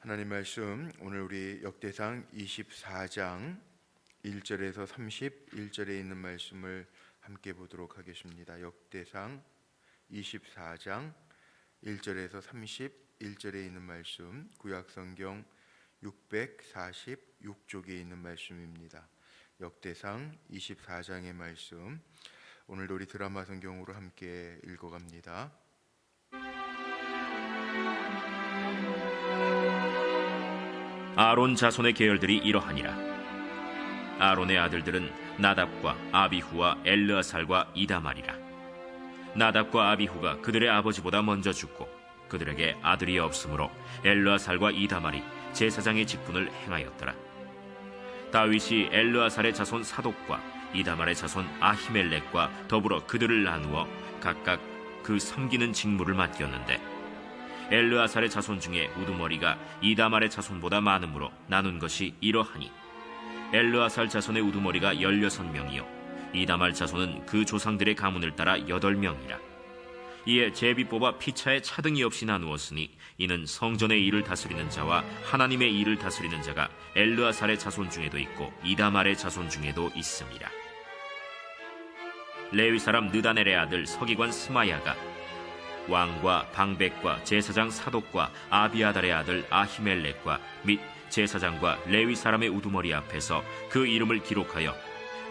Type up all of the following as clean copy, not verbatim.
하나님 말씀 오늘 우리 역대상 24장 1절에서 31절에 있는 말씀을 함께 보도록 하겠습니다. 역대상 24장 1절에서 31절에 있는 말씀, 구약성경 646쪽에 있는 말씀입니다. 역대상 24장의 말씀, 오늘도 우리 드라마 성경으로 함께 읽어갑니다. 아론 자손의 계열들이 이러하니라. 아론의 아들들은 나답과 아비후와 엘르아살과 이다말이라. 나답과 아비후가 그들의 아버지보다 먼저 죽고 그들에게 아들이 없으므로 엘르아살과 이다말이 제사장의 직분을 행하였더라. 다윗이 엘르아살의 자손 사독과 이다말의 자손 아히멜렉과 더불어 그들을 나누어 각각 그 섬기는 직무를 맡겼는데, 엘르아살의 자손 중에 우두머리가 이다말의 자손보다 많으므로 나눈 것이 이러하니, 엘르아살 자손의 우두머리가 16명이요 이다말 자손은 그 조상들의 가문을 따라 8명이라. 이에 제비 뽑아 피차에 차등이 없이 나누었으니, 이는 성전의 일을 다스리는 자와 하나님의 일을 다스리는 자가 엘르아살의 자손 중에도 있고 이다말의 자손 중에도 있습니다. 레위 사람 느다넬의 아들 서기관 스마야가 왕과 방백과 제사장 사독과 아비아달의 아들 아히멜렉과 및 제사장과 레위 사람의 우두머리 앞에서 그 이름을 기록하여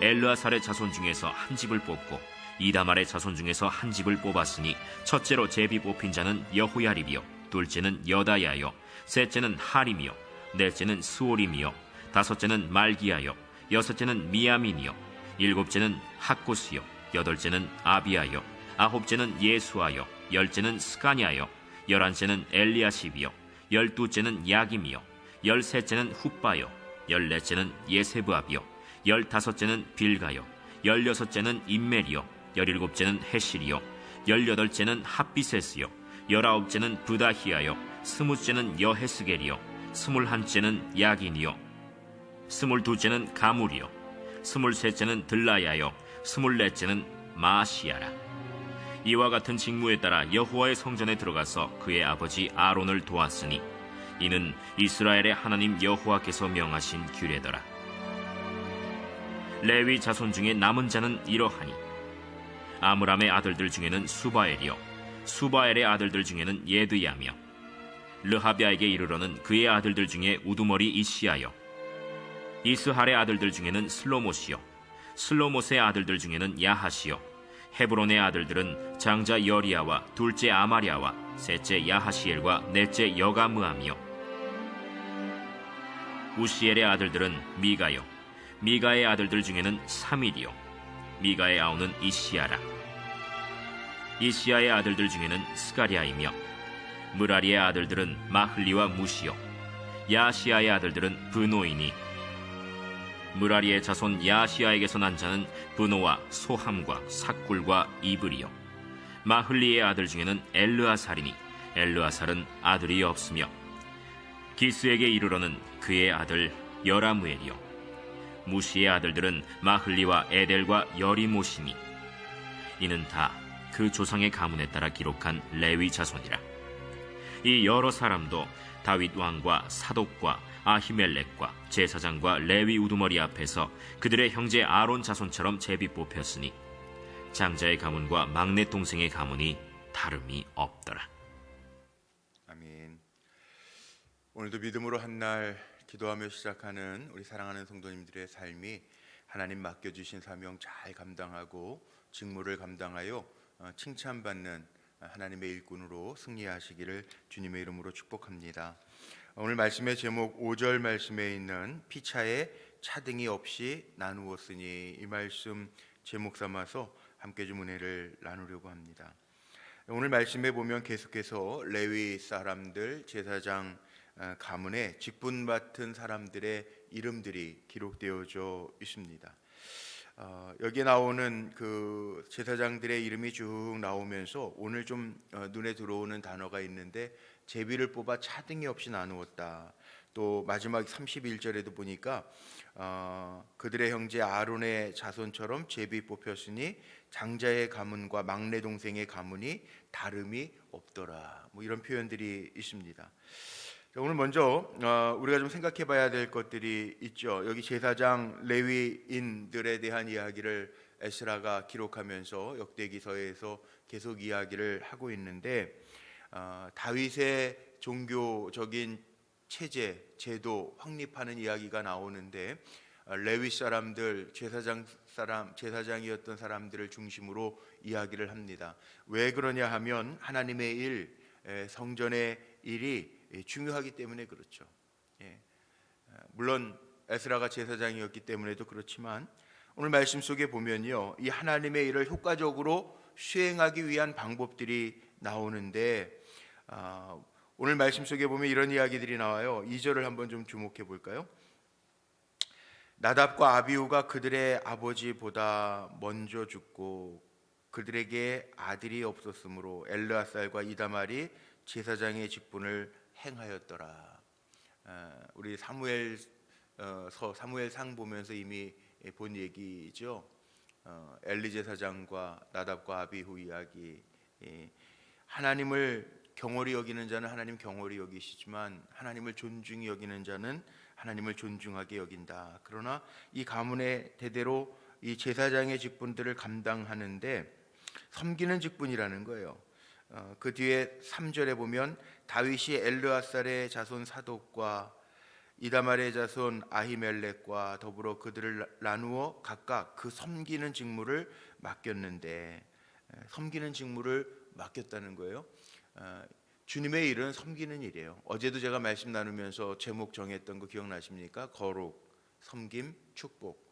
엘르아살의 자손 중에서 한 집을 뽑고 이다말의 자손 중에서 한 집을 뽑았으니, 첫째로 제비 뽑힌 자는 여호야립이요 둘째는 여다야요 셋째는 하림이요 넷째는 스오림이요 다섯째는 말기야요 여섯째는 미야민이요 일곱째는 학고스요 여덟째는 아비야요 아홉째는 예수아요 열째는 스가냐요 열한째는 엘리야십이요 열두째는 야김이요 열셋째는 훗바요 열넷째는 예세브압이요 열다섯째는 빌가요 열여섯째는 임멜이요 열일곱째는 헤실이요 열여덟째는 핫비세스요 열아홉째는 브다히야요 스무째는 여헤스겔이요 스물한째는 야긴이요 스물두째는 가물이요 스물셋째는 들라야요 스물넷째는 마시야라. 이와 같은 직무에 따라 여호와의 성전에 들어가서 그의 아버지 아론을 도왔으니, 이는 이스라엘의 하나님 여호와께서 명하신 규례더라. 레위 자손 중에 남은 자는 이러하니, 아므람의 아들들 중에는 수바엘이요 수바엘의 아들들 중에는 예드야며, 르하비아에게 이르러는 그의 아들들 중에 우두머리 이시야요 이스할의 아들들 중에는 슬로못이요 슬로못의 아들들 중에는 야하시요 헤브론의 아들들은 장자 여리야와 둘째 아마랴와 셋째 야하시엘과 넷째 여가므암이요 우시엘의 아들들은 미가요 미가의 아들들 중에는 사밀이요 미가의 아우는 이시야라. 이시야의 아들들 중에는 스가랴이며, 무라리의 아들들은 마흘리와 무시요 야시야의 아들들은 브노이니, 무라리의 자손 야시야에게서 난 자는 브노와 소함과 삭굴과 이브리요 마흘리의 아들 중에는 엘르아살이니, 엘르아살은 아들이 없으며, 기스에게 이르러는 그의 아들 여라무엘이요 무시의 아들들은 마흘리와 에델과 여리모시니, 이는 다 그 조상의 가문에 따라 기록한 레위 자손이라. 이 여러 사람도 다윗 왕과 사독과 아히멜렉과 제사장과 레위 우두머리 앞에서 그들의 형제 아론 자손처럼 제비 뽑혔으니, 장자의 가문과 막내 동생의 가문이 다름이 없더라. 아멘. 오늘도 믿음으로 한날 기도하며 시작하는 우리 사랑하는 성도님들의 삶이 하나님 맡겨주신 사명 잘 감당하고 직무를 감당하여 칭찬받는 하나님의 일꾼으로 승리하시기를 주님의 이름으로 축복합니다. 오늘 말씀의 제목 5절 말씀에 있는 피차에 차등이 없이 나누었으니, 이 말씀 제목 삼아서 함께 좀 은혜를 나누려고 합니다. 오늘 말씀에 보면 계속해서 레위 사람들, 제사장 가문에 직분 맡은 사람들의 이름들이 기록되어져 있습니다. 여기에 나오는 그 제사장들의 이름이 쭉 나오면서 오늘 좀 눈에 들어오는 단어가 있는데, 제비를 뽑아 차등이 없이 나누었다. 또 마지막 31절에도 보니까 그들의 형제 아론의 자손처럼 제비 뽑혔으니 장자의 가문과 막내 동생의 가문이 다름이 없더라. 뭐 이런 표현들이 있습니다. 자, 오늘 먼저 우리가 좀 생각해 봐야 될 것들이 있죠. 여기 제사장 레위인들에 대한 이야기를 에스라가 기록하면서 역대기서에서 계속 이야기를 하고 있는데 다윗의 종교적인 체제, 제도 확립하는 이야기가 나오는데 레위 사람들, 제사장이었던 사람들을 중심으로 이야기를 합니다. 왜 그러냐 하면 하나님의 일, 성전의 일이 중요하기 때문에 그렇죠. 물론 에스라가 제사장이었기 때문에도 그렇지만 오늘 말씀 속에 보면요, 이 하나님의 일을 효과적으로 수행하기 위한 방법들이 나오는데 오늘 말씀 속에 보면 이런 이야기들이 나와요. 2절을 한번 좀 주목해 볼까요? 나답과 아비후가 그들의 아버지보다 먼저 죽고 그들에게 아들이 없었으므로 엘르아살과 이다말이 제사장의 직분을 행하였더라. 우리 사무엘상 보면서 이미 본 얘기죠. 엘리 제사장과 나답과 아비후 이야기. 하나님을 경홀히 여기는 자는 하나님 경홀히 여기시지만 하나님을 존중히 여기는 자는 하나님을 존중하게 여긴다. 그러나 이 가문의 대대로 이 제사장의 직분들을 감당하는데 섬기는 직분이라는 거예요. 그 뒤에 3절에 보면 다윗이 엘르아살의 자손 사독과 이다말의 자손 아히멜렉과 더불어 그들을 나누어 각각 그 섬기는 직무를 맡겼는데 섬기는 직무를 맡겼다는 거예요. 주님의 일은 섬기는 일이에요. 어제도 제가 말씀 나누면서 제목 정했던 거 기억나십니까? 거룩, 섬김, 축복.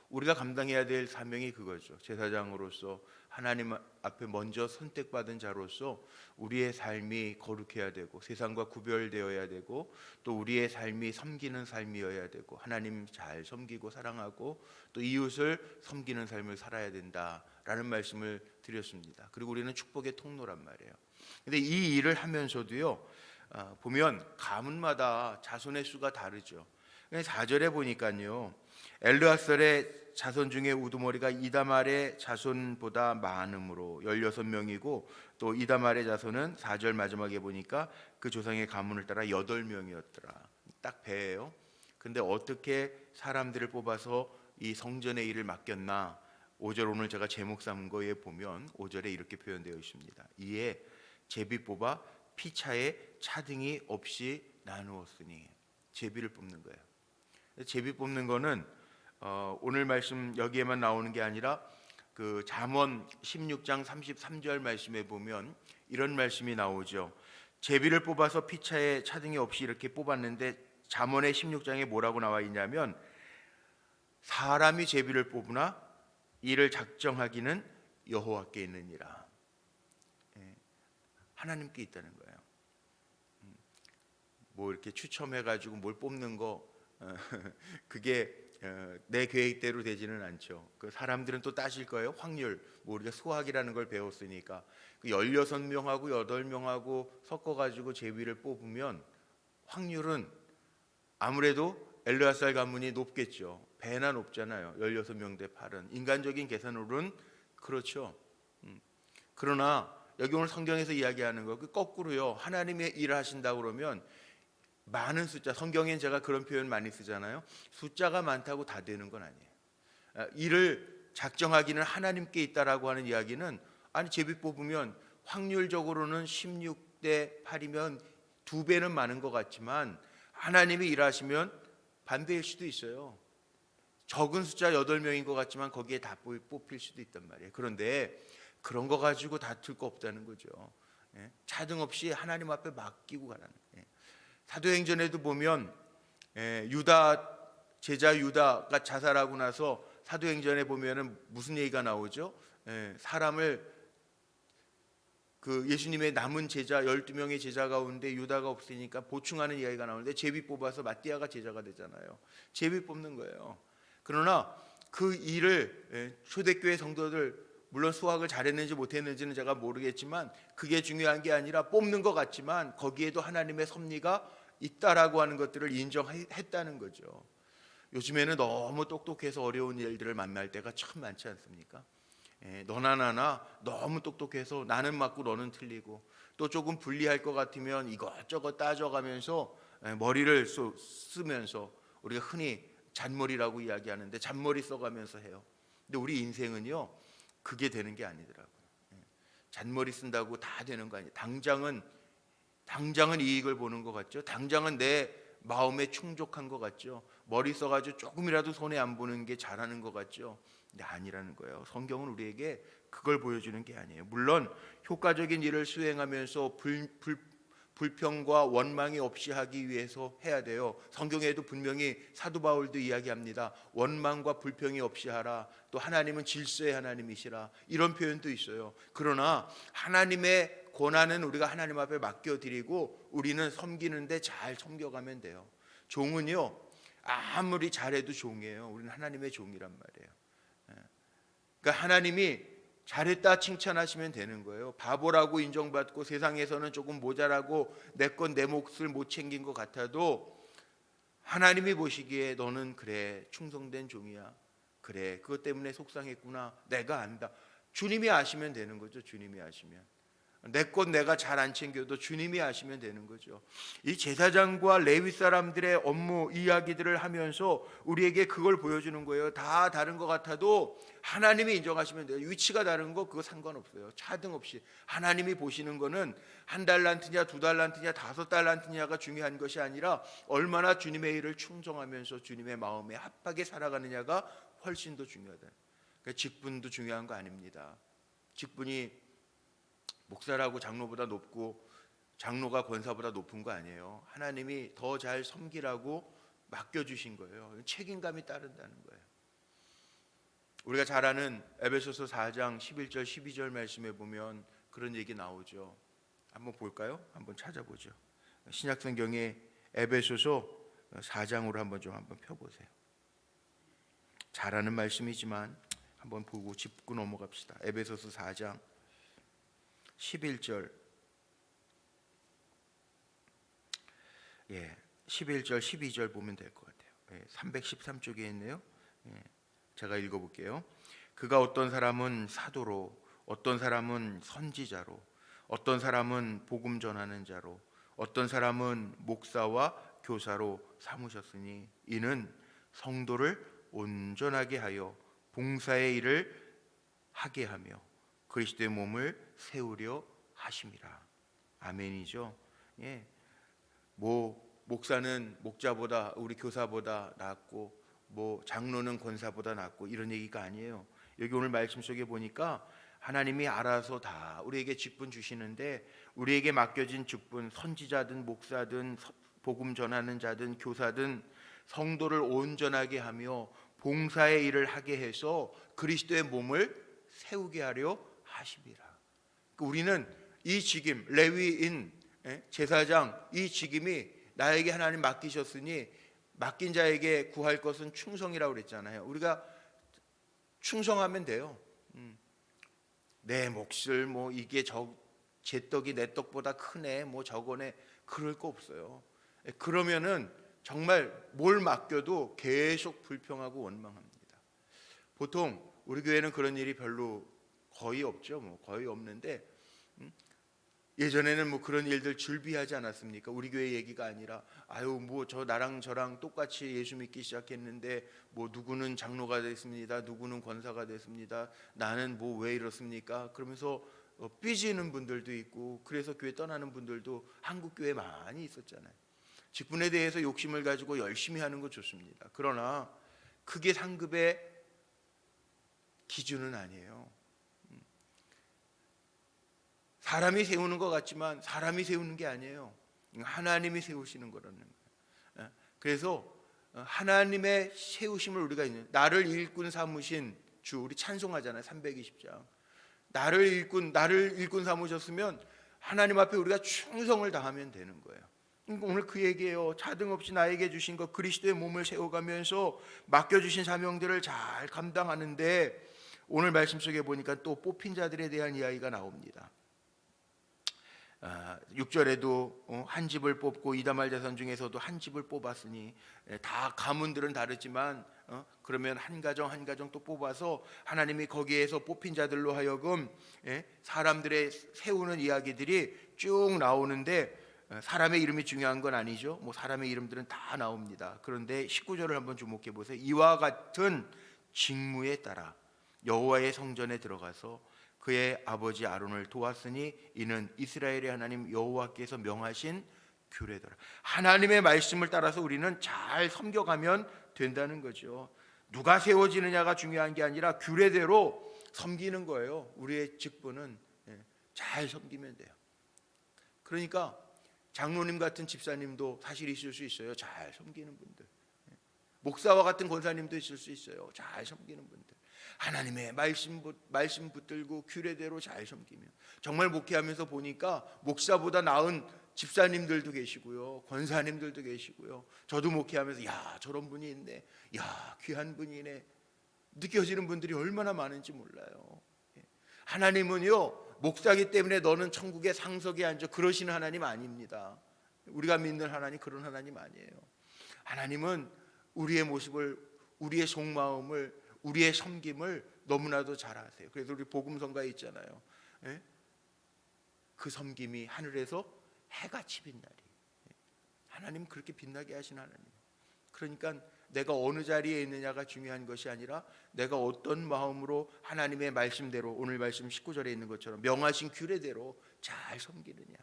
우리가 감당해야 될 사명이 그거죠. 제사장으로서 하나님 앞에 먼저 선택받은 자로서 우리의 삶이 거룩해야 되고 세상과 구별되어야 되고 또 우리의 삶이 섬기는 삶이어야 되고 하나님 잘 섬기고 사랑하고 또 이웃을 섬기는 삶을 살아야 된다라는 말씀을 드렸습니다. 그리고 우리는 축복의 통로란 말이에요. 근데 이 일을 하면서도요, 보면 가문마다 자손의 수가 다르죠. 4절에 보니까요, 엘르아살의 자손 중에 우두머리가 이다말의 자손보다 많음으로 16명이고 또 이다말의 자손은 4절 마지막에 보니까 그 조상의 가문을 따라 8명이었더라. 딱 배예요. 근데 어떻게 사람들을 뽑아서 이 성전의 일을 맡겼나? 5절 오늘 제가 제목 삼은 거에 보면 5절에 이렇게 표현되어 있습니다. 이에 제비 뽑아 피차에 차등이 없이 나누었으니. 제비를 뽑는 거예요. 제비 뽑는 거는 오늘 말씀 여기에만 나오는 게 아니라 그 잠언 16장 33절 말씀에 보면 이런 말씀이 나오죠. 제비를 뽑아서 피차에 차등이 없이 이렇게 뽑았는데 잠언의 16장에 뭐라고 나와 있냐면 사람이 제비를 뽑으나 이를 작정하기는 여호와께 있느니라. 하나님께 있다는 거예요. 뭐 이렇게 추첨해가지고 뭘 뽑는 거 그게 내 계획대로 되지는 않죠. 그 사람들은 또 따질 거예요. 확률, 뭐 우리가 수학이라는 걸 배웠으니까 그 16명하고 8명하고 섞어가지고 제비를 뽑으면 확률은 아무래도 엘르아살 가문이 높겠죠. 배나 높잖아요. 16명 대 8은 인간적인 계산으로는 그렇죠. 그러나 여기 오늘 성경에서 이야기하는 거 그 거꾸로요. 하나님의 일을 하신다 그러면 많은 숫자, 성경엔 제가 그런 표현 많이 쓰잖아요. 숫자가 많다고 다 되는 건 아니에요. 일을 작정하기는 하나님께 있다라고 하는 이야기는 아니 제비 뽑으면 확률적으로는 16대 8이면 2배는 많은 것 같지만 하나님이 일하시면 반대일 수도 있어요. 적은 숫자 8명인 것 같지만 거기에 다 뽑힐 수도 있단 말이에요. 그런데 그런 거 가지고 다툴 거 없다는 거죠. 차등 없이 하나님 앞에 맡기고 가라는 거예요. 사도행전에도 보면 유다 제자 유다가 자살하고 나서 사도행전에 보면은 무슨 얘기가 나오죠? 사람을 그 예수님의 남은 제자 12명의 제자 가운데 유다가 없으니까 보충하는 이야기가 나오는데 제비 뽑아서 마띠아가 제자가 되잖아요. 제비 뽑는 거예요. 그러나 그 일을 초대교회 성도들 물론 수학을 잘했는지 못했는지는 제가 모르겠지만 그게 중요한 게 아니라 뽑는 것 같지만 거기에도 하나님의 섭리가 있다라고 하는 것들을 인정했다는 거죠. 요즘에는 너무 똑똑해서 어려운 일들을 만날 때가 참 많지 않습니까? 너나 나나 너무 똑똑해서 나는 맞고 너는 틀리고 또 조금 불리할 것 같으면 이것저것 따져가면서 머리를 쓰면서 우리가 흔히 잔머리라고 이야기하는데 잔머리 써가면서 해요. 근데 우리 인생은요 그게 되는 게 아니더라고요. 잔머리 쓴다고 다 되는 거 아니에요. 당장은 이익을 보는 것 같죠. 당장은 내 마음에 충족한 것 같죠. 머리 써가지고 조금이라도 손해 안 보는 게 잘하는 것 같죠. 근데 아니라는 거예요. 성경은 우리에게 그걸 보여주는 게 아니에요. 물론 효과적인 일을 수행하면서 불평과 원망이 없이 하기 위해서 해야 돼요. 성경에도 분명히 사도 바울도 이야기합니다. 원망과 불평이 없이 하라. 또 하나님은 질서의 하나님이시라. 이런 표현도 있어요. 그러나 하나님의 권한은 우리가 하나님 앞에 맡겨드리고 우리는 섬기는데 잘 섬겨가면 돼요. 종은요 아무리 잘해도 종이에요. 우리는 하나님의 종이란 말이에요. 그러니까 하나님이 잘했다 칭찬하시면 되는 거예요. 바보라고 인정받고 세상에서는 조금 모자라고 내 건 내 몫을 못 챙긴 것 같아도 하나님이 보시기에 너는 그래 충성된 종이야. 그래 그것 때문에 속상했구나. 내가 안다. 주님이 아시면 되는 거죠. 주님이 아시면. 내 것 내가 잘 안 챙겨도 주님이 아시면 되는 거죠. 이 제사장과 레위 사람들의 업무 이야기들을 하면서 우리에게 그걸 보여주는 거예요. 다 다른 것 같아도 하나님이 인정하시면 돼요. 위치가 다른 거 그거 상관없어요. 차등 없이 하나님이 보시는 거는 1달란트냐 2달란트냐 5달란트냐가 중요한 것이 아니라 얼마나 주님의 일을 충성하면서 주님의 마음에 합하게 살아가느냐가 훨씬 더 중요하다. 그러니까 직분도 중요한 거 아닙니다. 직분이 목사라고 장로보다 높고 장로가 권사보다 높은 거 아니에요. 하나님이 더 잘 섬기라고 맡겨주신 거예요. 책임감이 따른다는 거예요. 우리가 잘 아는 에베소서 4장 11절 12절 말씀에 보면 그런 얘기 나오죠. 한번 볼까요? 한번 찾아보죠. 신약성경에 에베소서 4장으로 한번 펴보세요. 잘 아는 말씀이지만 한번 보고 짚고 넘어갑시다. 에베소서 4장 11절 11절 12절 보면 될 것 같아요. 313쪽에 있네요. 제가 읽어볼게요. 그가 어떤 사람은 사도로, 어떤 사람은 선지자로, 어떤 사람은 복음 전하는 자로, 어떤 사람은 목사와 교사로 삼으셨으니 이는 성도를 온전하게 하여 봉사의 일을 하게 하며 그리스도의 몸을 세우려 하심이라. 아멘이죠. 뭐 목사는 목자보다 우리 교사보다 낫고 뭐 장로는 권사보다 낫고 이런 얘기가 아니에요. 여기 오늘 말씀 속에 보니까 하나님이 알아서 다 우리에게 직분 주시는데 우리에게 맡겨진 직분 선지자든 목사든 복음 전하는 자든 교사든 성도를 온전하게 하며 봉사의 일을 하게 해서 그리스도의 몸을 세우게 하려 하심이라. 우리는 이 직임 레위인 제사장 이 직임이 나에게 하나님 맡기셨으니 맡긴 자에게 구할 것은 충성이라고 그랬잖아요. 우리가 충성하면 돼요. 내 몫을 뭐 이게 제 떡이 내 떡보다 크네 뭐 저거네 그럴 거 없어요. 그러면은 정말 뭘 맡겨도 계속 불평하고 원망합니다. 보통 우리 교회는 그런 일이 별로 거의 없죠. 뭐 거의 없는데 예전에는 뭐 그런 일들 줄비하지 않았습니까? 우리 교회 얘기가 아니라 아유 뭐 저 나랑 저랑 똑같이 예수 믿기 시작했는데 뭐 누구는 장로가 됐습니다. 누구는 권사가 됐습니다. 나는 뭐 왜 이렇습니까? 그러면서 삐지는 분들도 있고 그래서 교회 떠나는 분들도 한국 교회에 많이 있었잖아요. 직분에 대해서 욕심을 가지고 열심히 하는 거 좋습니다. 그러나 그게 상급의 기준은 아니에요. 사람이 세우는 것 같지만 사람이 세우는 게 아니에요. 하나님이 세우시는 거라는 거예요. 그래서 하나님의 세우심을 우리가 있는 나를 일꾼 삼으신 주 우리 찬송하잖아요. 320장 나를 일꾼 삼으셨으면 하나님 앞에 우리가 충성을 다하면 되는 거예요. 오늘 그 얘기예요. 차등 없이 나에게 주신 것 그리스도의 몸을 세워가면서 맡겨주신 사명들을 잘 감당하는데 오늘 말씀 속에 보니까 또 뽑힌 자들에 대한 이야기가 나옵니다. 6절에도 한 집을 뽑고 이다말 자손 중에서도 한 집을 뽑았으니, 다 가문들은 다르지만 그러면 한 가정 한 가정 또 뽑아서 하나님이 거기에서 뽑힌 자들로 하여금 사람들의 세우는 이야기들이 쭉 나오는데, 사람의 이름이 중요한 건 아니죠. 뭐 사람의 이름들은 다 나옵니다. 그런데 19절을 한번 주목해 보세요. 이와 같은 직무에 따라 여호와의 성전에 들어가서 그의 아버지 아론을 도왔으니 이는 이스라엘의 하나님 여호와께서 명하신 규례더라. 하나님의 말씀을 따라서 우리는 잘 섬겨가면 된다는 거죠. 누가 세워지느냐가 중요한 게 아니라 규례대로 섬기는 거예요. 우리의 직분은 잘 섬기면 돼요. 그러니까 장로님 같은 집사님도 사실 있을 수 있어요. 잘 섬기는 분들. 목사와 같은 권사님도 있을 수 있어요. 잘 섬기는 분들. 하나님의 말씀 붙들고 규례대로 잘 섬기면, 정말 목회하면서 보니까 목사보다 나은 집사님들도 계시고요, 권사님들도 계시고요. 저도 목회하면서 야, 저런 분이 있네, 야, 귀한 분이네 느껴지는 분들이 얼마나 많은지 몰라요. 하나님은요, 목사기 때문에 너는 천국의 상석에 앉아 그러시는 하나님 아닙니다. 우리가 믿는 하나님 그런 하나님 아니에요. 하나님은 우리의 모습을, 우리의 속마음을, 우리의 섬김을 너무나도 잘 아세요. 그래서 우리 복음성가에 있잖아요. 그 섬김이 하늘에서 해같이 빛나리. 하나님 그렇게 빛나게 하신 하나님. 그러니까 내가 어느 자리에 있느냐가 중요한 것이 아니라 내가 어떤 마음으로 하나님의 말씀대로, 오늘 말씀 19절에 있는 것처럼 명하신 규례대로 잘 섬기느냐,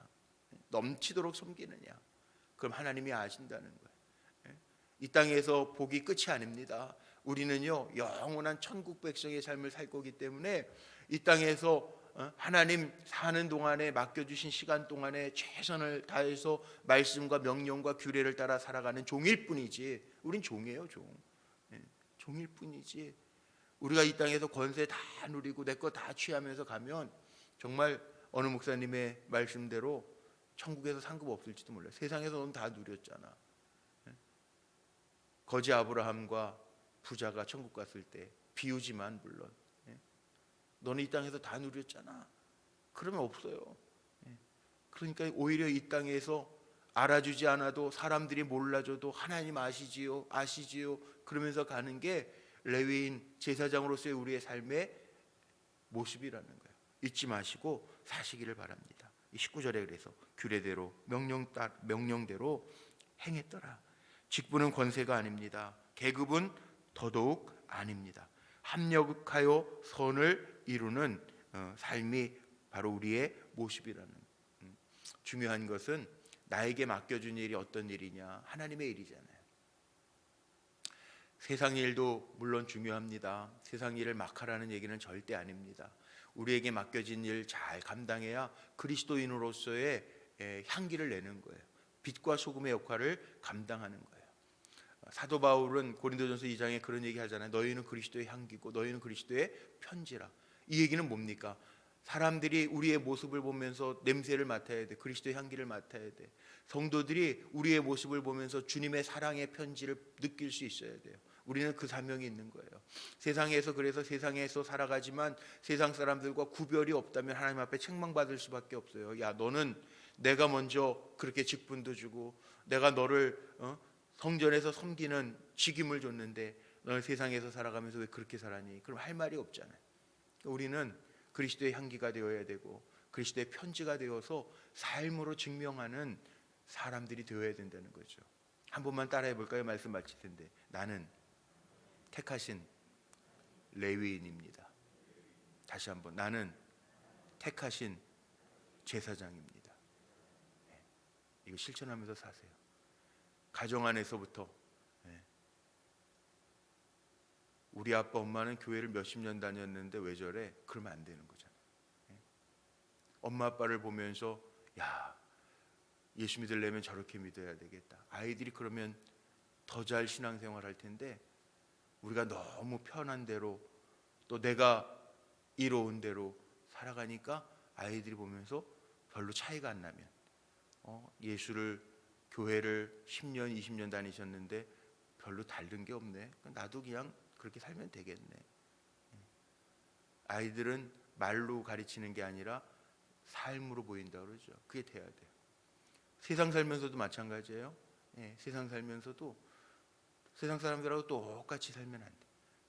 넘치도록 섬기느냐, 그럼 하나님이 아신다는 거예요. 이 땅에서 복이 끝이 아닙니다. 우리는요, 영원한 천국 백성의 삶을 살 거기 때문에 이 땅에서 하나님 사는 동안에, 맡겨주신 시간 동안에 최선을 다해서 말씀과 명령과 규례를 따라 살아가는 종일 뿐이지, 우린 종이에요. 종일 뿐이지, 우리가 이 땅에서 권세 다 누리고 내 거 다 취하면서 가면 정말 어느 목사님의 말씀대로 천국에서 상급 없을지도 몰라요. 세상에서 넌 다 누렸잖아. 거지 아브라함과 부자가 천국 갔을 때, 비유지만 물론, 너는 이 땅에서 다 누렸잖아. 그러면 없어요. 그러니까 오히려 이 땅에서 알아주지 않아도, 사람들이 몰라줘도 하나님 아시지요 그러면서 가는 게 레위인 제사장으로서의 우리의 삶의 모습이라는 거예요. 잊지 마시고 사시기를 바랍니다. 19절에 그래서 규례대로 명령대로 행했더라. 직분은 권세가 아닙니다. 계급은 더더욱 아닙니다. 합력하여 선을 이루는 삶이 바로 우리의 모습이라는. 중요한 것은 나에게 맡겨준 일이 어떤 일이냐, 하나님의 일이잖아요. 세상 일도 물론 중요합니다. 세상 일을 막 하라는 얘기는 절대 아닙니다. 우리에게 맡겨진 일 잘 감당해야 그리스도인으로서의 향기를 내는 거예요. 빛과 소금의 역할을 감당하는 거예요. 사도 바울은 고린도전서 2장에 그런 얘기 하잖아요. 너희는 그리스도의 향기고 너희는 그리스도의 편지라. 이 얘기는 뭡니까? 사람들이 우리의 모습을 보면서 냄새를 맡아야 돼. 그리스도의 향기를 맡아야 돼. 성도들이 우리의 모습을 보면서 주님의 사랑의 편지를 느낄 수 있어야 돼요. 우리는 그 사명이 있는 거예요. 세상에서, 그래서 세상에서 살아가지만 세상 사람들과 구별이 없다면 하나님 앞에 책망받을 수밖에 없어요. 야, 너는 내가 먼저 그렇게 직분도 주고 내가 너를 성전에서 섬기는 직임을 줬는데 너는 세상에서 살아가면서 왜 그렇게 살았니? 그럼 할 말이 없잖아요. 우리는 그리스도의 향기가 되어야 되고 그리스도의 편지가 되어서 삶으로 증명하는 사람들이 되어야 된다는 거죠. 한 번만 따라해 볼까요? 말씀 마칠 텐데. 나는 택하신 레위인입니다. 다시 한번, 나는 택하신 제사장입니다. 이거 실천하면서 사세요. 가정 안에서부터. 우리 아빠 엄마는 교회를 몇십 년 다녔는데 왜 저래? 그러면 안 되는 거잖아요. 엄마 아빠를 보면서 야, 예수 믿으려면 저렇게 믿어야 되겠다. 아이들이 그러면 더 잘 신앙생활 할 텐데 우리가 너무 편한 대로, 또 내가 이로운 대로 살아가니까 아이들이 보면서 별로 차이가 안 나면 예수를, 교회를 10년 20년 다니셨는데 별로 다른 게 없네, 나도 그냥 그렇게 살면 되겠네. 아이들은 말로 가르치는 게 아니라 삶으로 보인다 그러죠. 그게 돼야 돼요. 세상 살면서도 마찬가지예요. 예, 세상 살면서도 세상 사람들하고 똑같이 살면 안 돼.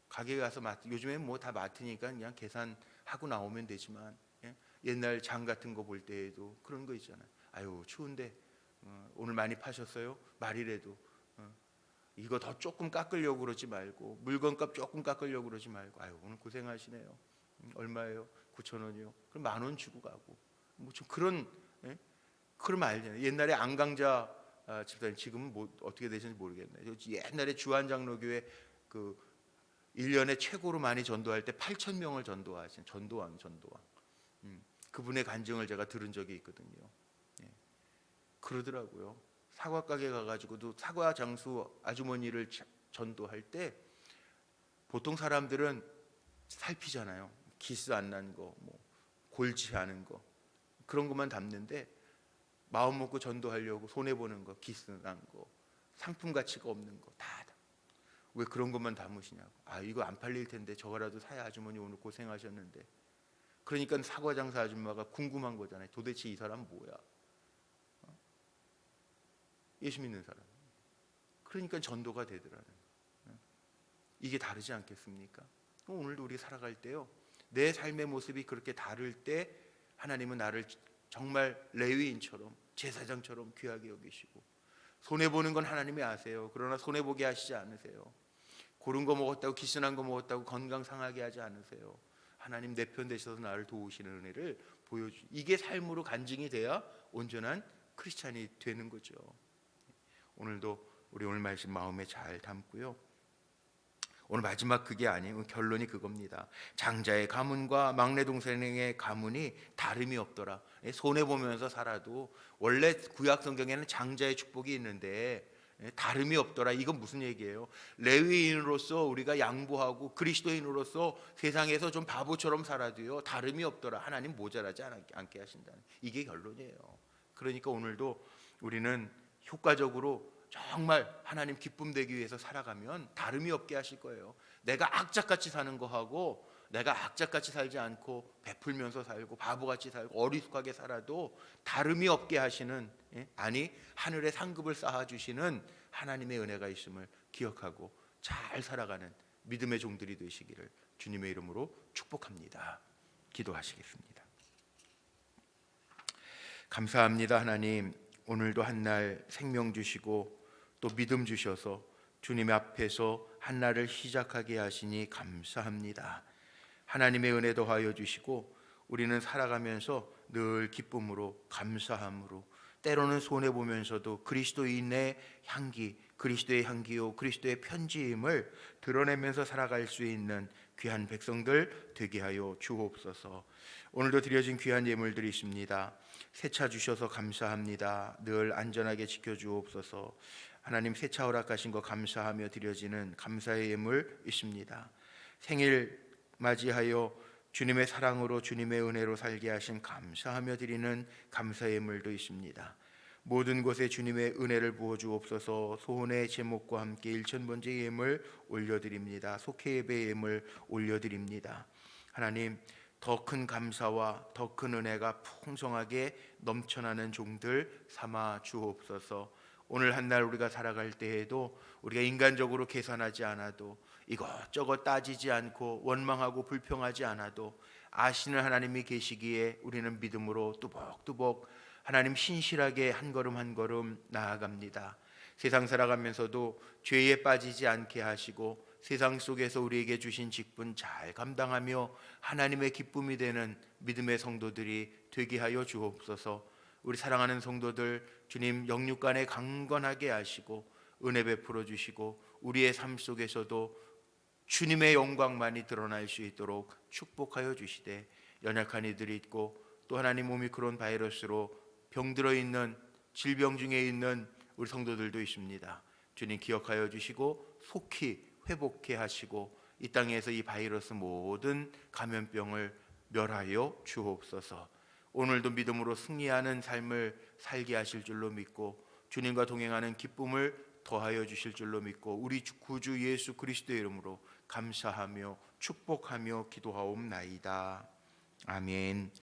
가게 가서 요즘엔 뭐 다 마트니까 그냥 계산하고 나오면 되지만, 예? 옛날 장 같은 거 볼 때에도 그런 거 있잖아요. 아유 추운데 오늘 많이 파셨어요? 말이라도 이거 더 조금 깎으려고 그러지 말고, 물건값 조금 깎으려고 그러지 말고, 아유 오늘 고생하시네요. 얼마예요? 9,000원이요. 그럼 10,000원 주고 가고, 뭐 좀 그런, 예? 그러면 알잖아요. 옛날에 안강자 집사님, 지금은 뭐 어떻게 되시는지 모르겠네요. 옛날에 주한장로교회 그 1년에 최고로 많이 전도할 때 8,000명을 전도하신 전도왕. 그분의 간증을 제가 들은 적이 있거든요. 예. 그러더라고요. 사과 가게 가가지고도 사과 장수 아주머니를 전도할 때 보통 사람들은 살피잖아요. 기스 안 난 거, 뭐 골지 않은 거, 그런 것만 담는데, 마음 먹고 전도하려고 손해 보는 거, 기스 난 거, 상품 가치가 없는 거 다. 왜 그런 것만 담으시냐고. 아 이거 안 팔릴 텐데 저거라도 사야, 아주머니 오늘 고생하셨는데. 그러니까 사과 장사 아줌마가 궁금한 거잖아요. 도대체 이 사람 뭐야? 예수 믿는 사람. 그러니까 전도가 되더라는 거예요. 이게 다르지 않겠습니까? 오늘도 우리 살아갈 때요, 내 삶의 모습이 그렇게 다를 때 하나님은 나를 정말 레위인처럼, 제사장처럼 귀하게 여기시고, 손해보는 건 하나님이 아세요. 그러나 손해보게 하시지 않으세요. 고른 거 먹었다고, 기스난 거 먹었다고 건강 상하게 하지 않으세요. 하나님 내 편 되셔서 나를 도우시는 은혜를 이게 삶으로 간증이 돼야 온전한 크리스찬이 되는 거죠. 오늘도 우리 오늘 말씀 마음에 잘 담고요, 오늘 마지막 그게 아니에요. 결론이 그겁니다. 장자의 가문과 막내 동생의 가문이 다름이 없더라. 손해 보면서 살아도, 원래 구약 성경에는 장자의 축복이 있는데 다름이 없더라. 이건 무슨 얘기예요? 레위인으로서 우리가 양보하고 그리스도인으로서 세상에서 좀 바보처럼 살아도요, 다름이 없더라. 하나님 모자라지 않게 하신다는, 이게 결론이에요. 그러니까 오늘도 우리는 효과적으로 정말 하나님 기쁨 되기 위해서 살아가면 다름이 없게 하실 거예요. 내가 악착같이 사는 거하고, 내가 악착같이 살지 않고 베풀면서 살고 바보같이 살고 어리숙하게 살아도 다름이 없게 하시는, 아니 하늘의 상급을 쌓아주시는 하나님의 은혜가 있음을 기억하고 잘 살아가는 믿음의 종들이 되시기를 주님의 이름으로 축복합니다. 기도하시겠습니다. 감사합니다. 하나님, 오늘도 한날 생명 주시고 또 믿음 주셔서 주님 앞에서 한날을 시작하게 하시니 감사합니다. 하나님의 은혜 더하여 주시고 우리는 살아가면서 늘 기쁨으로, 감사함으로, 때로는 손해보면서도 그리스도인의 향기, 그리스도의 향기요 그리스도의 편지임을 드러내면서 살아갈 수 있는 귀한 백성들 되게 하여 주옵소서. 오늘도 드려진 귀한 예물들이 있습니다. 새차 주셔서 감사합니다. 늘 안전하게 지켜주옵소서. 하나님, 새차 허락하신 거 감사하며 드려지는 감사의 예물 있습니다. 생일 맞이하여 주님의 사랑으로, 주님의 은혜로 살게 하신 감사하며 드리는 감사의 예물도 있습니다. 모든 곳에 주님의 은혜를 부어주옵소서. 소원의 제목과 함께 1,000번째 예물 올려드립니다. 속회 예배 예물 올려드립니다. 하나님, 더 큰 감사와 더 큰 은혜가 풍성하게 넘쳐나는 종들 삼아 주옵소서. 오늘 한날 우리가 살아갈 때에도 우리가 인간적으로 계산하지 않아도, 이것저것 따지지 않고 원망하고 불평하지 않아도 아시는 하나님이 계시기에 우리는 믿음으로 뚜벅뚜벅 하나님 신실하게 한 걸음 한 걸음 나아갑니다. 세상 살아가면서도 죄에 빠지지 않게 하시고 세상 속에서 우리에게 주신 직분 잘 감당하며 하나님의 기쁨이 되는 믿음의 성도들이 되게 하여 주옵소서. 우리 사랑하는 성도들, 주님 영육간에 강건하게 하시고 은혜 베풀어 주시고 우리의 삶 속에서도 주님의 영광만이 드러날 수 있도록 축복하여 주시되, 연약한 이들이 있고 또 하나님 오미크론 바이러스로 병들어 있는, 질병 중에 있는 우리 성도들도 있습니다. 주님 기억하여 주시고 속히 회복해 하시고 이 땅에서 이 바이러스 모든 감염병을 멸하여 주옵소서. 오늘도 믿음으로 승리하는 삶을 살게 하실 줄로 믿고 주님과 동행하는 기쁨을 더하여 주실 줄로 믿고 우리 구주 예수 그리스도의 이름으로 감사하며 축복하며 기도하옵나이다. 아멘.